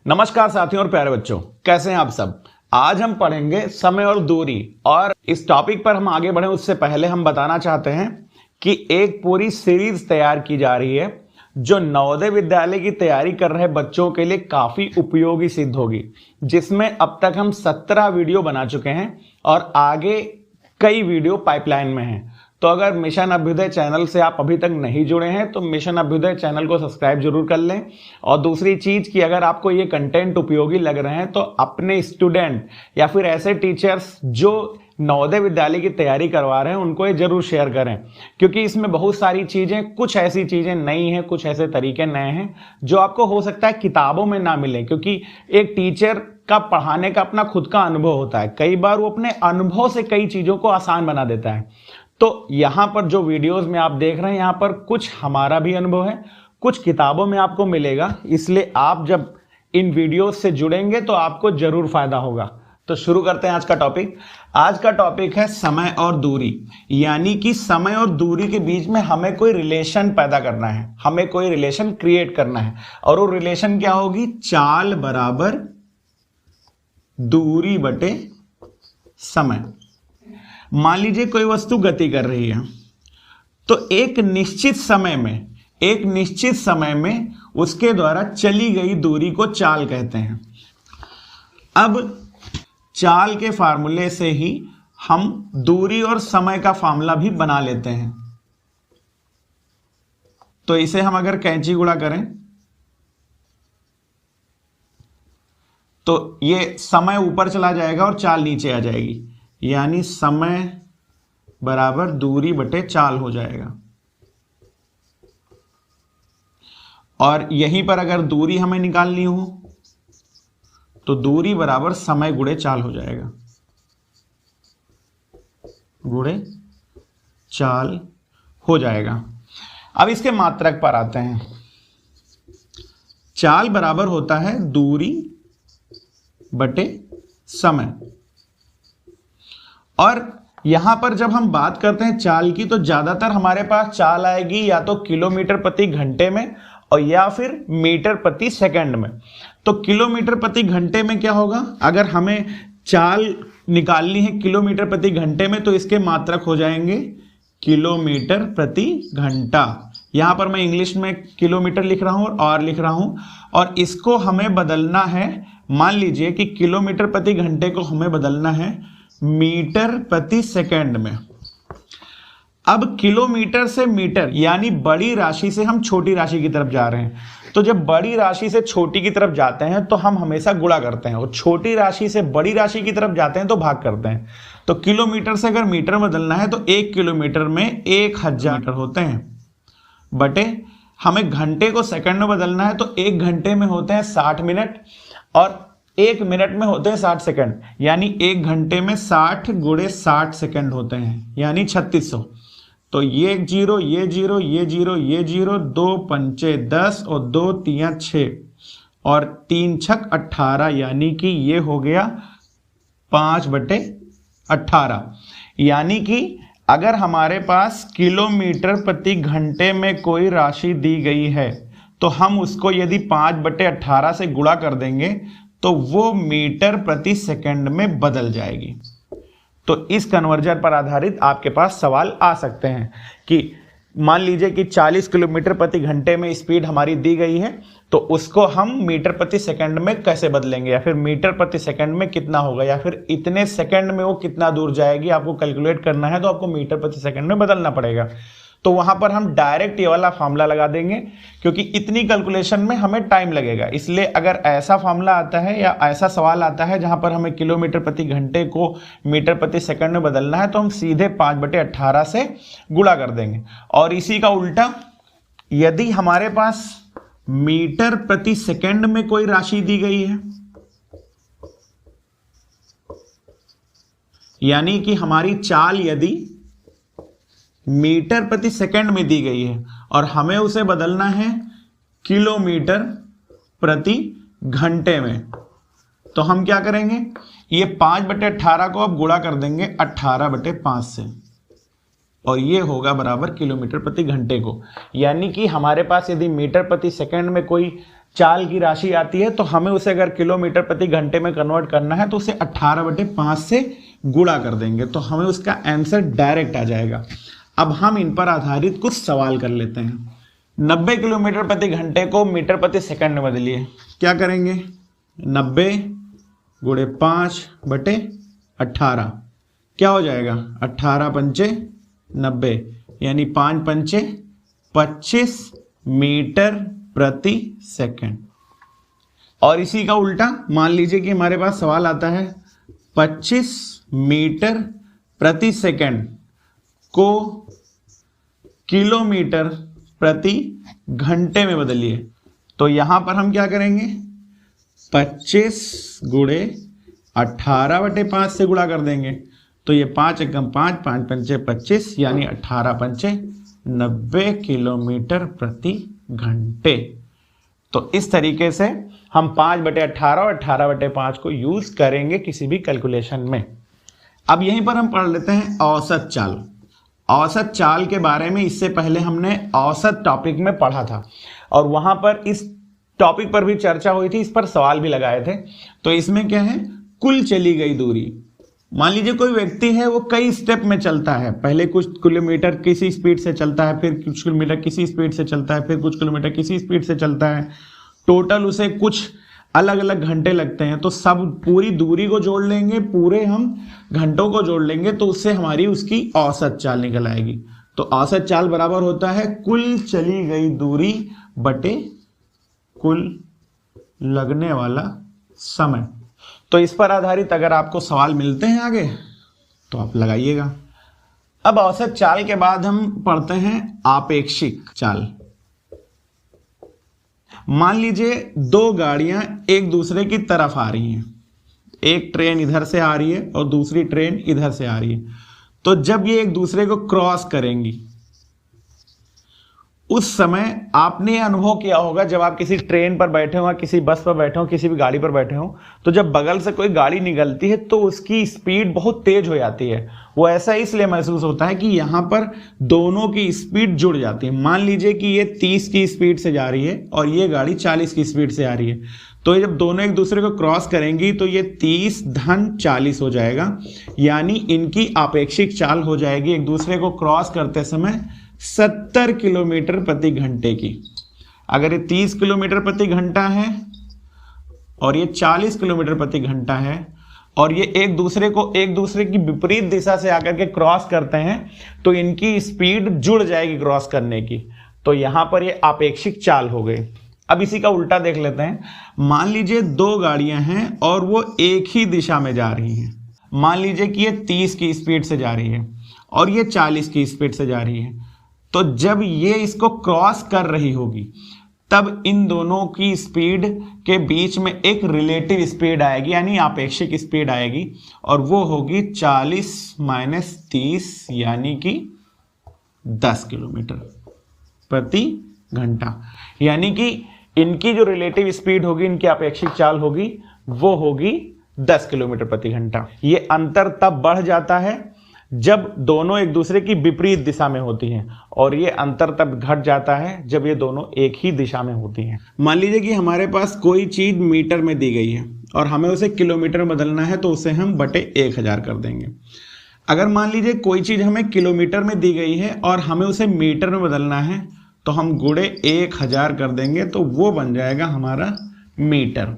नमस्कार साथियों और प्यारे बच्चों, कैसे हैं आप सब। आज हम पढ़ेंगे समय और दूरी। और इस टॉपिक पर हम आगे बढ़े उससे पहले हम बताना चाहते हैं कि एक पूरी सीरीज तैयार की जा रही है जो नवोदय विद्यालय की तैयारी कर रहे बच्चों के लिए काफी उपयोगी सिद्ध होगी, जिसमें अब तक हम 17 वीडियो बना चुके हैं और आगे कई वीडियो पाइपलाइन में हैं। तो अगर मिशन अभ्युदय चैनल से आप अभी तक नहीं जुड़े हैं तो मिशन अभ्युदय चैनल को सब्सक्राइब जरूर कर लें। और दूसरी चीज कि अगर आपको ये कंटेंट उपयोगी लग रहे हैं तो अपने स्टूडेंट या फिर ऐसे टीचर्स जो नवोदय विद्यालय की तैयारी करवा रहे हैं उनको ये जरूर शेयर करें, क्योंकि इसमें बहुत सारी चीजें, कुछ ऐसी चीजें नई हैं, कुछ ऐसे तरीके नए हैं जो आपको हो सकता है किताबों में ना मिले, क्योंकि एक टीचर का पढ़ाने का अपना खुद का अनुभव होता है। कई बार वो अपने अनुभव से कई चीजों को आसान बना देता है। तो यहां पर जो वीडियोस में आप देख रहे हैं, यहां पर कुछ हमारा भी अनुभव है, कुछ किताबों में आपको मिलेगा। इसलिए आप जब इन वीडियोस से जुड़ेंगे तो आपको जरूर फायदा होगा। तो शुरू करते हैं आज का टॉपिक। आज का टॉपिक है समय और दूरी, यानी कि समय और दूरी के बीच में हमें कोई रिलेशन पैदा करना है, हमें कोई रिलेशन क्रिएट करना है। और वो रिलेशन क्या होगी? चाल बराबर दूरी बटे समय। मान लीजिए कोई वस्तु गति कर रही है, तो एक निश्चित समय में उसके द्वारा चली गई दूरी को चाल कहते हैं। अब चाल के फार्मूले से ही हम दूरी और समय का फार्मूला भी बना लेते हैं। तो इसे हम अगर कैंची गुणा करें तो ये समय ऊपर चला जाएगा और चाल नीचे आ जाएगी, यानी समय बराबर दूरी बटे चाल हो जाएगा। और यहीं पर अगर दूरी हमें निकालनी हो तो दूरी बराबर समय गुणे चाल हो जाएगा, गुणे चाल हो जाएगा। अब इसके मात्रक पर आते हैं। चाल बराबर होता है दूरी बटे समय। और यहां पर जब हम बात करते हैं चाल की, तो ज्यादातर हमारे पास चाल आएगी या तो किलोमीटर प्रति घंटे में और या फिर मीटर प्रति सेकंड में। तो किलोमीटर प्रति घंटे में क्या होगा? अगर हमें चाल निकालनी है किलोमीटर प्रति घंटे में तो इसके मात्रक हो जाएंगे किलोमीटर प्रति घंटा। यहां पर मैं इंग्लिश में किलोमीटर लिख रहा हूं और लिख रहा हूं, और इसको हमें बदलना है। मान लीजिए कि किलोमीटर प्रति घंटे को हमें बदलना है मीटर प्रति सेकंड में। अब किलोमीटर से मीटर, यानी बड़ी राशि से हम छोटी राशि की तरफ जा रहे हैं। तो जब बड़ी राशि से छोटी की तरफ जाते हैं तो हम हमेशा गुणा करते हैं, और छोटी राशि से बड़ी राशि की तरफ जाते हैं तो भाग करते हैं। तो किलोमीटर से अगर मीटर बदलना है तो 1 किलोमीटर में 1000 मीटर होते हैं, बटे हमें घंटे को सेकंड में बदलना है तो 1 घंटे में होते हैं 60 मिनट और 1 मिनट में होते हैं 60 सेकंड, यानी 1 घंटे में 60 गुणे 60 सेकंड होते हैं, यानी 3600। तो ये 0, ये 0, ये 0, ये 0, 2 पंचे 10 और 2 तियां 6 और 3 छक 18, यानी कि ये हो गया 5/18। यानी कि अगर हमारे पास किलोमीटर प्रति घंटे में कोई राशि दी गई है तो हम उसको यदि 5/18 से गुणा कर देंगे तो वो मीटर प्रति सेकंड में बदल जाएगी। तो इस कन्वर्जन पर आधारित आपके पास सवाल आ सकते हैं कि मान लीजिए कि 40 किलोमीटर प्रति घंटे में स्पीड हमारी दी गई है, तो उसको हम मीटर प्रति सेकंड में कैसे बदलेंगे, या फिर मीटर प्रति सेकंड में कितना होगा, या फिर इतने सेकंड में वो कितना दूर जाएगी, आपको कैलकुलेट करना है तो आपको मीटर प्रति सेकंड में बदलना पड़ेगा। तो वहां पर हम डायरेक्ट ये वाला फार्मूला लगा देंगे, क्योंकि इतनी कैलकुलेशन में हमें टाइम लगेगा। इसलिए अगर ऐसा फार्मूला आता है या ऐसा सवाल आता है जहां पर हमें किलोमीटर प्रति घंटे को मीटर प्रति सेकंड में बदलना है तो हम सीधे 5/18 से गुणा कर देंगे। और इसी का उल्टा, यदि हमारे पास मीटर प्रति सेकंड में कोई राशि दी गई है, यानी कि हमारी चाल यदि मीटर प्रति सेकंड में दी गई है और हमें उसे बदलना है किलोमीटर प्रति घंटे में, तो हम क्या करेंगे, ये 5/18 को अब गुणा कर देंगे 18/5 से, और ये होगा बराबर किलोमीटर प्रति घंटे को। यानी कि हमारे पास यदि मीटर प्रति सेकंड में कोई चाल की राशि आती है तो हमें उसे अगर किलोमीटर प्रति घंटे में कन्वर्ट करना है तो उसे 18/5 से गुणा कर देंगे, तो हमें उसका आंसर डायरेक्ट आ जाएगा। अब हम इन पर आधारित कुछ सवाल कर लेते हैं। 90 किलोमीटर प्रति घंटे को मीटर प्रति सेकंड में बदलिए। क्या करेंगे, 90 गुणे 5/18 क्या हो जाएगा, 18 पंचे 90, यानी 5 पंचे 25 मीटर प्रति सेकंड। और इसी का उल्टा मान लीजिए कि हमारे पास सवाल आता है 25 मीटर प्रति सेकंड को किलोमीटर प्रति घंटे में बदलिए। तो यहां पर हम क्या करेंगे, 25 गुणे 18/5 से गुणा कर देंगे, तो ये 5 एकम 5, 5 पंचे 25, यानी 18 पंचे 90 किलोमीटर प्रति घंटे। तो इस तरीके से हम 5/18 और 18/5 को यूज करेंगे किसी भी कैलकुलेशन में। अब यहीं पर हम पढ़ लेते हैं औसत चाल। औसत चाल के बारे में इससे पहले हमने औसत टॉपिक में पढ़ा था और वहां पर इस टॉपिक पर भी चर्चा हुई थी, इस पर सवाल भी लगाए थे। तो इसमें क्या है, कुल चली गई दूरी। मान लीजिए कोई व्यक्ति है, वो कई स्टेप में चलता है, पहले कुछ किलोमीटर किसी स्पीड से चलता है, फिर कुछ किलोमीटर किसी स्पीड से चलता है, फिर कुछ किलोमीटर किसी स्पीड से चलता है, टोटल उसे कुछ अलग अलग घंटे लगते हैं। तो सब पूरी दूरी को जोड़ लेंगे, पूरे हम घंटों को जोड़ लेंगे, तो उससे हमारी उसकी औसत चाल निकल आएगी। तो औसत चाल बराबर होता है कुल चली गई दूरी बटे कुल लगने वाला समय। तो इस पर आधारित अगर आपको सवाल मिलते हैं आगे तो आप लगाइएगा। अब औसत चाल के बाद हम पढ़ते हैं आपेक्षिक चाल। मान लीजिए दो गाड़ियां एक दूसरे की तरफ आ रही हैं, एक ट्रेन इधर से आ रही है और दूसरी ट्रेन इधर से आ रही है। तो जब ये एक दूसरे को क्रॉस करेंगी, उस समय आपने अनुभव किया होगा, जब आप किसी ट्रेन पर बैठे हो, किसी बस पर बैठे हो, किसी भी गाड़ी पर बैठे हो, तो जब बगल से कोई गाड़ी निकलती है तो उसकी स्पीड बहुत तेज हो जाती है। वो ऐसा इसलिए महसूस होता है कि यहाँ पर दोनों की स्पीड जुड़ जाती है। मान लीजिए कि ये 30 की स्पीड से जा रही है और ये गाड़ी 40 की स्पीड से आ रही है, तो जब दोनों एक दूसरे को क्रॉस करेंगी तो ये 30 धन 40 हो जाएगा, यानी इनकी आपेक्षिक चाल हो जाएगी एक दूसरे को क्रॉस करते समय 70 किलोमीटर प्रति घंटे की। अगर ये 30 किलोमीटर प्रति घंटा है और ये 40 किलोमीटर प्रति घंटा है और ये एक दूसरे की विपरीत दिशा से आकर के क्रॉस करते हैं, तो इनकी स्पीड जुड़ जाएगी क्रॉस करने की। तो यहां पर ये आपेक्षिक चाल हो गई। अब इसी का उल्टा देख लेते हैं। मान लीजिए दो गाड़ियां हैं और वो एक ही दिशा में जा रही हैं। मान लीजिए कि ये 30 की स्पीड से जा रही है और ये 40 की स्पीड से जा रही है। तो जब ये इसको क्रॉस कर रही होगी तब इन दोनों की स्पीड के बीच में एक रिलेटिव स्पीड आएगी, यानी आपेक्षिक स्पीड आएगी, और वो होगी 40 माइनस 30, यानी कि 10 किलोमीटर प्रति घंटा। यानी कि इनकी जो रिलेटिव स्पीड होगी, इनकी अपेक्षित चाल होगी, वो होगी 10 किलोमीटर प्रति घंटा। ये अंतर तब बढ़ जाता है जब दोनों एक दूसरे की विपरीत दिशा में होती हैं, और ये अंतर तब घट जाता है जब ये दोनों एक ही दिशा में होती हैं। मान लीजिए कि हमारे पास कोई चीज मीटर में दी गई है और हमें उसे किलोमीटर में बदलना है, तो उसे हम बटे 1000 कर देंगे। अगर मान लीजिए कोई चीज हमें किलोमीटर में दी गई है और हमें उसे मीटर में बदलना है, तो हम गुणे 1000 कर देंगे, तो वो बन जाएगा हमारा मीटर,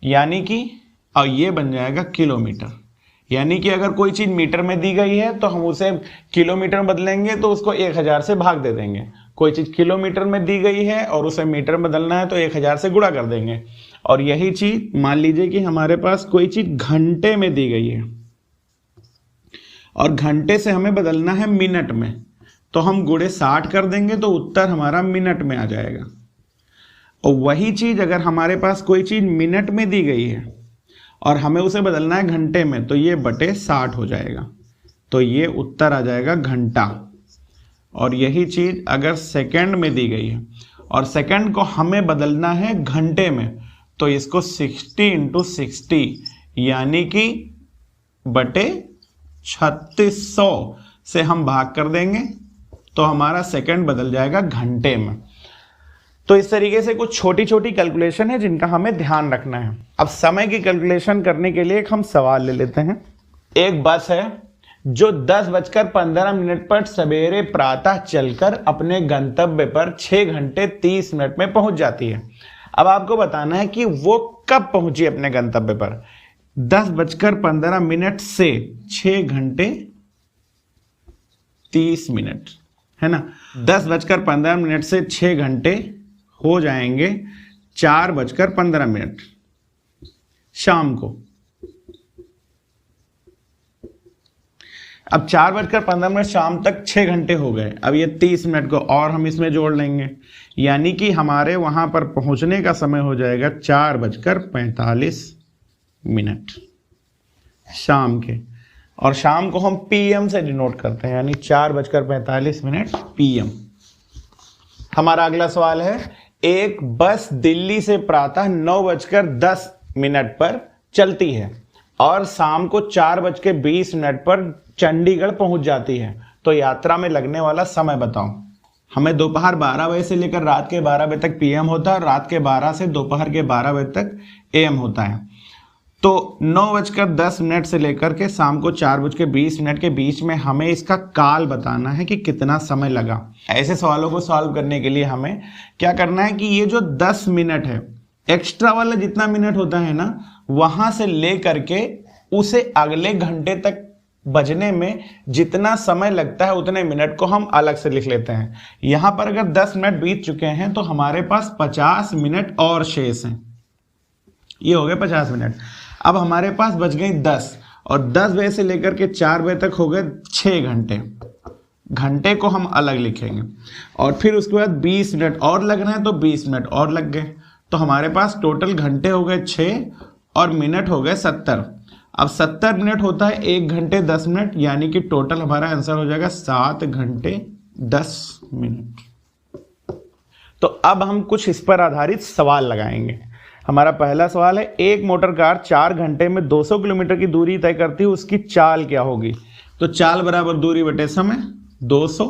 यानी कि और ये बन जाएगा किलोमीटर। यानी कि अगर कोई चीज मीटर में दी गई है तो हम उसे किलोमीटर में बदलेंगे तो उसको 1000 से भाग दे देंगे। कोई चीज किलोमीटर में दी गई है और उसे मीटर में बदलना है तो 1000 से गुणा कर देंगे। और यही चीज मान लीजिए कि हमारे पास कोई चीज घंटे में दी गई है और घंटे से हमें बदलना है मिनट में, तो हम गुणे 60 कर देंगे, तो उत्तर हमारा मिनट में आ जाएगा। और वही चीज अगर हमारे पास कोई चीज मिनट में दी गई है और हमें उसे बदलना है घंटे में, तो ये बटे 60 हो जाएगा, तो ये उत्तर आ जाएगा घंटा। और यही चीज अगर सेकंड में दी गई है और सेकंड को हमें बदलना है घंटे में, तो इसको 60 × 60 यानी कि बटे 3600 से हम भाग कर देंगे तो हमारा सेकंड बदल जाएगा घंटे में। तो इस तरीके से कुछ छोटी छोटी कैलकुलेशन है जिनका हमें ध्यान रखना है। अब समय की कैलकुलेशन करने के लिए एक हम सवाल ले लेते हैं। एक बस है जो 10:15 पर सवेरे प्रातः चलकर अपने गंतव्य पर 6 घंटे 30 मिनट में पहुंच जाती है। अब आपको बताना है कि वो कब पहुंची अपने गंतव्य पर। 10:15 से 6 घंटे 30 मिनट है ना। 10:15 से 6 घंटे हो जाएंगे 4:15 शाम को। अब 4:15 शाम तक 6 घंटे हो गए। अब ये 30 मिनट को और हम इसमें जोड़ लेंगे, यानी कि हमारे वहां पर पहुंचने का समय हो जाएगा 4:45 शाम के। और शाम को हम पीएम से डिनोट करते हैं, यानी 4:45 पीएम। हमारा अगला सवाल है, एक बस दिल्ली से प्रातः 9:10 पर चलती है और शाम को 4:20 पर चंडीगढ़ पहुंच जाती है, तो यात्रा में लगने वाला समय बताओ। हमें दोपहर 12 बजे से लेकर रात के 12 बजे तक पीएम होता है और रात के 12 से दोपहर के 12 बजे तक एएम होता है। तो 9:10 से लेकर के शाम को 4:20 के बीच में हमें इसका काल बताना है कि कितना समय लगा। ऐसे सवालों को सॉल्व करने के लिए हमें क्या करना है कि ये जो 10 मिनट है, एक्स्ट्रा वाला जितना मिनट होता है ना, वहां से लेकर के उसे अगले घंटे तक बजने में जितना समय लगता है उतने मिनट को हम अलग से लिख लेते हैं। यहां पर अगर 10 मिनट बीत चुके हैं तो हमारे पास 50 मिनट और शेष हैं। ये हो गए 50 मिनट। अब हमारे पास बच गई 10 और 10 बजे से लेकर के 4 बजे तक हो गए 6 घंटे। घंटे को हम अलग लिखेंगे और फिर उसके बाद 20 मिनट और लग रहे हैं तो 20 मिनट और लग गए। तो हमारे पास टोटल घंटे हो गए 6 और मिनट हो गए 70। अब 70 मिनट होता है 1 घंटे 10 मिनट, यानी कि टोटल हमारा आंसर हो जाएगा 7 घंटे 10 मिनट। तो अब हम कुछ इस पर आधारित सवाल लगाएंगे। हमारा पहला सवाल है, एक मोटर कार 4 घंटे में 200 किलोमीटर की दूरी तय करती है, उसकी चाल क्या होगी। तो चाल बराबर दूरी बटे समय 200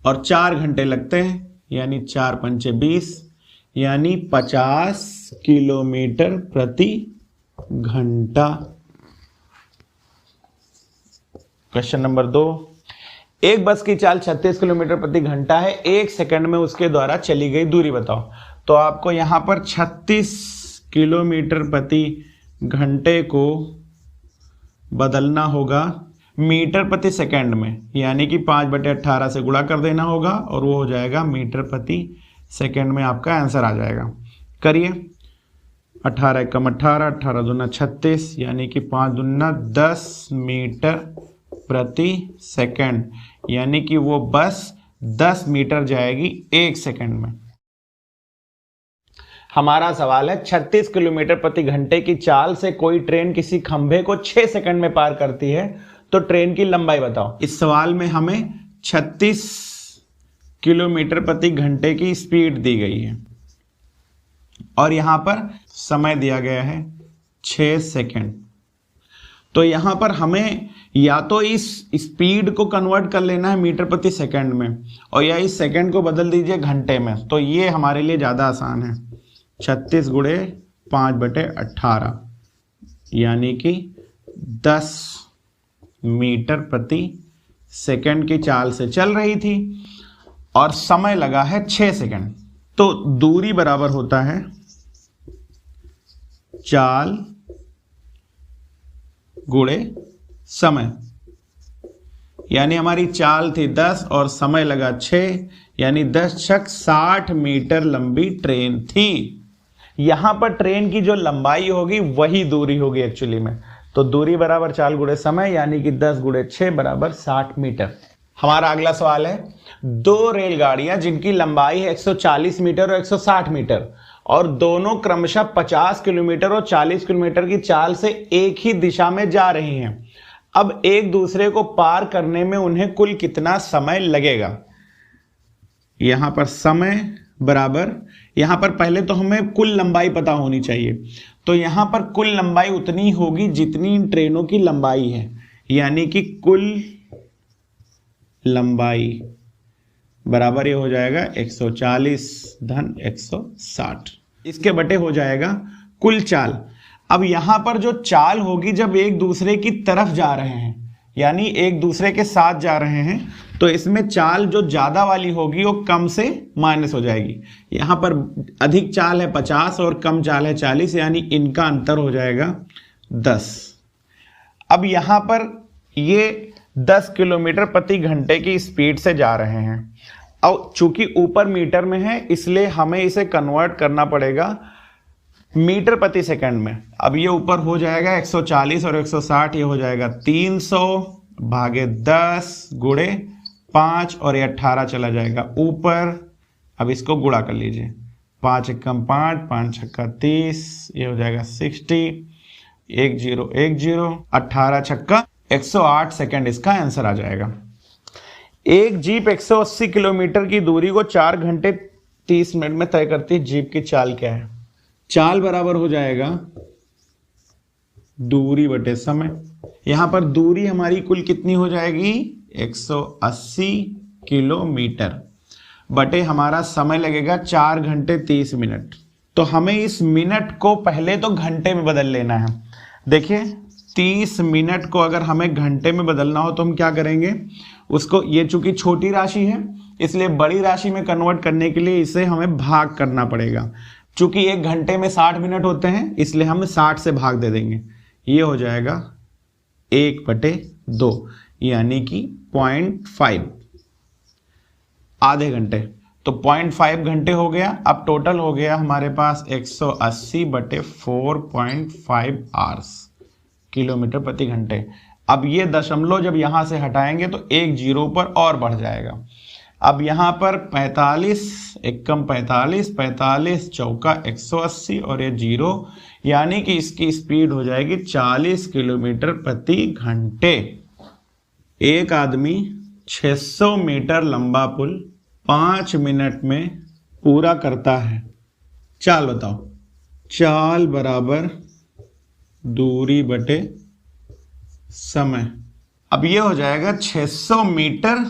और 4 घंटे लगते हैं, यानी 4 पंचे 20, यानी 50 किलोमीटर प्रति घंटा। क्वेश्चन नंबर 2, एक बस की चाल 36 किलोमीटर प्रति घंटा है, 1 सेकंड में उसके द्वारा चली गई दूरी बताओ। तो आपको यहां पर 36 किलोमीटर प्रति घंटे को बदलना होगा मीटर प्रति सेकंड में, यानी कि 5/18 से गुणा कर देना होगा और वो हो जाएगा मीटर प्रति सेकंड में आपका आंसर आ जाएगा। करिए, 18 × 18, 18 दूना 36, यानी कि 5 दूना 10 मीटर प्रति सेकंड, यानी कि वो बस 10 मीटर जाएगी 1 सेकंड में। हमारा सवाल है, 36 किलोमीटर प्रति घंटे की चाल से कोई ट्रेन किसी खंभे को 6 सेकंड में पार करती है, तो ट्रेन की लंबाई बताओ। इस सवाल में हमें 36 किलोमीटर प्रति घंटे की स्पीड दी गई है और यहां पर समय दिया गया है 6 सेकंड। तो यहां पर हमें या तो इस स्पीड को कन्वर्ट कर लेना है मीटर प्रति सेकंड में, और या इस सेकंड को बदल दीजिए घंटे में। तो ये हमारे लिए ज़्यादा आसान है। 36 × 5/18, यानी कि 10 मीटर प्रति सेकंड की चाल से चल रही थी और समय लगा है 6 सेकंड। तो दूरी बराबर होता है चाल गुणे समय, यानी हमारी चाल थी 10 और समय लगा 6, यानी 10 × 60 मीटर लंबी ट्रेन थी। यहां पर ट्रेन की जो लंबाई होगी वही दूरी होगी एक्चुअली में। तो दूरी बराबर चाल गुणे समय, यानी कि 10 × 6 बराबर 60 मीटर। हमारा अगला सवाल है, 2 रेलगाड़ियां जिनकी लंबाई है 140 मीटर और 160 मीटर और दोनों क्रमशः 50 किलोमीटर और 40 किलोमीटर की चाल से एक ही दिशा में जा रही हैं। अब एक दूसरे को पार करने में उन्हें कुल कितना समय लगेगा। यहां पर समय बराबर यहां पर पहले तो हमें कुल लंबाई पता होनी चाहिए। तो यहां पर कुल लंबाई उतनी होगी जितनी इन ट्रेनों की लंबाई है, यानी कि कुल लंबाई बराबर ये हो जाएगा 140 धन 160, इसके बटे हो जाएगा कुल चाल। अब यहां पर जो चाल होगी जब एक दूसरे की तरफ जा रहे हैं, यानी एक दूसरे के साथ जा रहे हैं, तो इसमें चाल जो ज्यादा वाली होगी वो कम से माइनस हो जाएगी। यहां पर अधिक चाल है 50 और कम चाल है 40, यानी इनका अंतर हो जाएगा 10। अब यहां पर ये 10 किलोमीटर प्रति घंटे की स्पीड से जा रहे हैं। अब चूंकि ऊपर मीटर में है इसलिए हमें इसे कन्वर्ट करना पड़ेगा मीटर प्रति सेकंड में। अब ये ऊपर हो जाएगा 140 और 160, ये हो जाएगा 300 भागे 10 गुणे 5 और ये 18 चला जाएगा ऊपर। अब इसको गुणा कर लीजिए, 5 एकम 5, 5 छक्का 30, ये हो जाएगा 60, 1010, 18 छक्का 108 सेकंड इसका आंसर आ जाएगा। एक जीप 180 किलोमीटर की दूरी को 4 घंटे 30 मिनट में तय करती है। जीप की चाल क्या है? चाल बराबर हो जाएगा दूरी बटे समय। यहां पर दूरी हमारी कुल कितनी हो जाएगी? 180 किलोमीटर बटे हमारा समय लगेगा 4 घंटे 30 मिनट। तो हमें इस मिनट को पहले तो घंटे में बदल लेना है। देखिए 30 मिनट को अगर हमें घंटे में बदलना हो तो हम क्या करेंगे उसको, ये चूंकि छोटी राशि है इसलिए बड़ी राशि में कन्वर्ट करने के लिए इसे हमें भाग करना पड़ेगा। चूंकि एक घंटे में 60 मिनट होते हैं इसलिए हम 60 से भाग दे देंगे, ये हो जाएगा 1/2 यानी कि 0.5 आधे घंटे। तो 0.5 घंटे हो गया। अब टोटल हो गया हमारे पास 180 बटे 4.5 आवर्स किलोमीटर प्रति घंटे। अब ये दशमलव जब यहां से हटाएंगे तो एक जीरो पर और बढ़ जाएगा। अब यहां पर 45 एकम 45, 45 चौका 180 और ये जीरो, यानी कि इसकी स्पीड हो जाएगी 40 किलोमीटर प्रति घंटे। एक आदमी 600 मीटर लंबा पुल 5 मिनट में पूरा करता है। चाल बताओ। चाल बराबर दूरी बटे समय। अब ये हो जाएगा 600 मीटर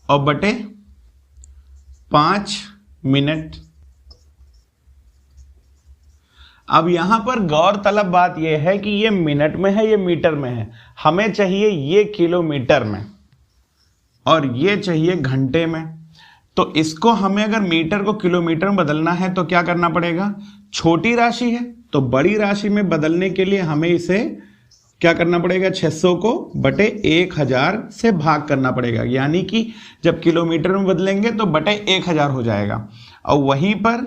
और बटे 5 मिनट। अब यहां पर गौरतलब बात यह है कि ये मिनट में है, ये मीटर में है। हमें चाहिए ये किलोमीटर में और ये चाहिए घंटे में। तो इसको हमें अगर मीटर को किलोमीटर में बदलना है तो क्या करना पड़ेगा? छोटी राशि है तो बड़ी राशि में बदलने के लिए हमें इसे क्या करना पड़ेगा? 600 को बटे 1000 से भाग करना पड़ेगा, यानी कि जब किलोमीटर में बदलेंगे तो बटे 1000 हो जाएगा। और वहीं पर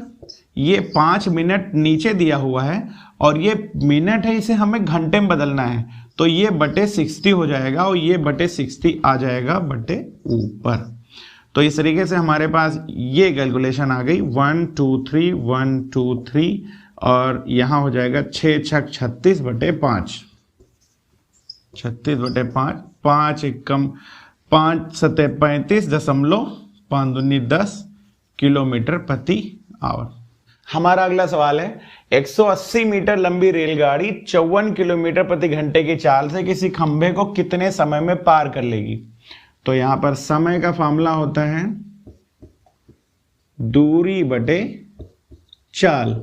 ये 5 मिनट नीचे दिया हुआ है और ये मिनट है, इसे हमें घंटे में बदलना है तो ये बटे 60 हो जाएगा और ये बटे 60 आ जाएगा बटे ऊपर। तो इस तरीके से हमारे पास ये कैलकुलेशन आ गई 1 2 3 1 2 3 और यहां हो जाएगा 6 छक 36 बटे 5, 36 बटे 5, 5 एकम 5 सते 35.5 दूनी 10 किलोमीटर प्रति आवर। हमारा अगला सवाल है 180 मीटर लंबी रेलगाड़ी 54 किलोमीटर प्रति घंटे की चाल से किसी खंभे को कितने समय में पार कर लेगी? तो यहां पर समय का फॉर्मूला होता है दूरी बटे चाल।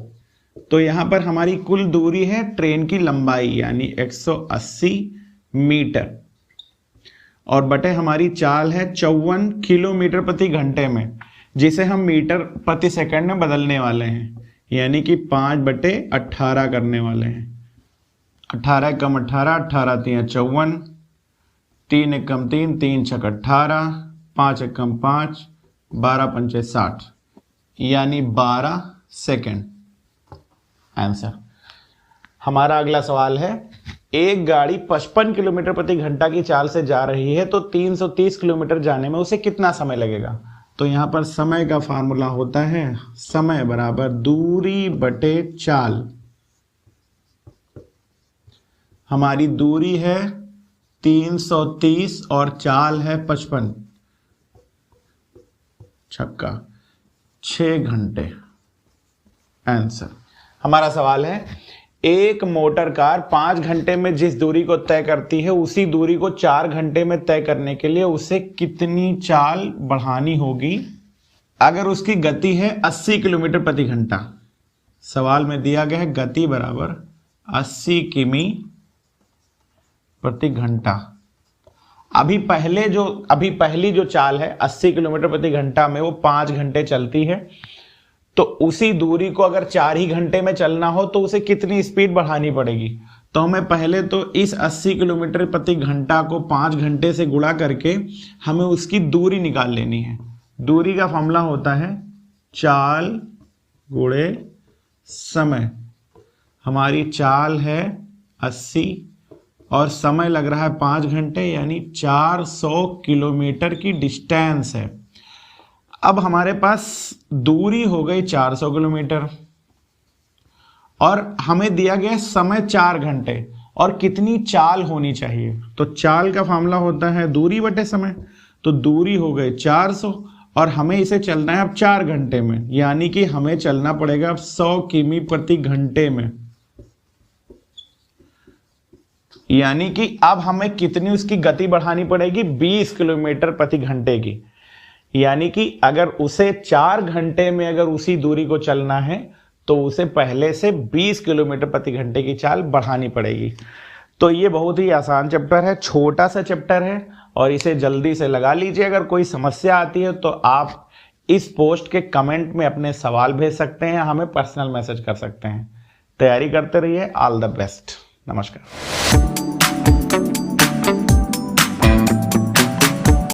तो यहां पर हमारी कुल दूरी है ट्रेन की लंबाई यानी 180 मीटर और बटे हमारी चाल है 54 किलोमीटर प्रति घंटे में, जिसे हम मीटर प्रति सेकंड में बदलने वाले हैं, यानी कि 5/18 करने वाले हैं। 18 कम 18, 18 3 54, 3 एकम 3, 3 छक 18, 5 एकम 5, 12 पंचे 60, यानी 12 सेकंड आंसर। हमारा अगला सवाल है एक गाड़ी 55 किलोमीटर प्रति घंटा की चाल से जा रही है तो 330 किलोमीटर जाने में उसे कितना समय लगेगा? तो यहां पर समय का फार्मूला होता है समय बराबर दूरी बटे चाल। हमारी दूरी है 330 और चाल है 55, छक्का 6 घंटे। आंसर। हमारा सवाल है, एक मोटर कार 5 घंटे में जिस दूरी को तय करती है उसी दूरी को 4 घंटे में तय करने के लिए उसे कितनी चाल बढ़ानी होगी अगर उसकी गति है 80 किलोमीटर प्रति घंटा। सवाल में दिया गया है गति बराबर 80 किमी प्रति घंटा। अभी पहली जो चाल है 80 किलोमीटर प्रति घंटा में वो 5 घंटे चलती है, तो उसी दूरी को अगर 4 ही घंटे में चलना हो तो उसे कितनी स्पीड बढ़ानी पड़ेगी। तो हमें पहले तो इस 80 किलोमीटर प्रति घंटा को 5 घंटे से गुणा करके हमें उसकी दूरी निकाल लेनी है। दूरी का फॉर्मूला होता है चाल गुणे समय। हमारी चाल है 80 और समय लग रहा है 5 घंटे, यानी 400 किलोमीटर की डिस्टेंस है। अब हमारे पास दूरी हो गई 400 किलोमीटर और हमें दिया गया समय 4 घंटे और कितनी चाल होनी चाहिए। तो चाल का फॉर्मूला होता है दूरी बटे समय। तो दूरी हो गई 400 और हमें इसे चलना है अब 4 घंटे में, यानी कि हमें चलना पड़ेगा अब 100 किमी प्रति घंटे में। यानी कि अब हमें कितनी उसकी गति बढ़ानी पड़ेगी 20 किलोमीटर प्रति घंटे की। यानी कि अगर उसे 4 घंटे में अगर उसी दूरी को चलना है तो उसे पहले से 20 किलोमीटर प्रति घंटे की चाल बढ़ानी पड़ेगी। तो ये बहुत ही आसान चैप्टर है, छोटा सा चैप्टर है और इसे जल्दी से लगा लीजिए। अगर कोई समस्या आती है तो आप इस पोस्ट के कमेंट में अपने सवाल भेज सकते हैं, हमें पर्सनल मैसेज कर सकते हैं। तैयारी करते रहिए। All the best. नमस्कार।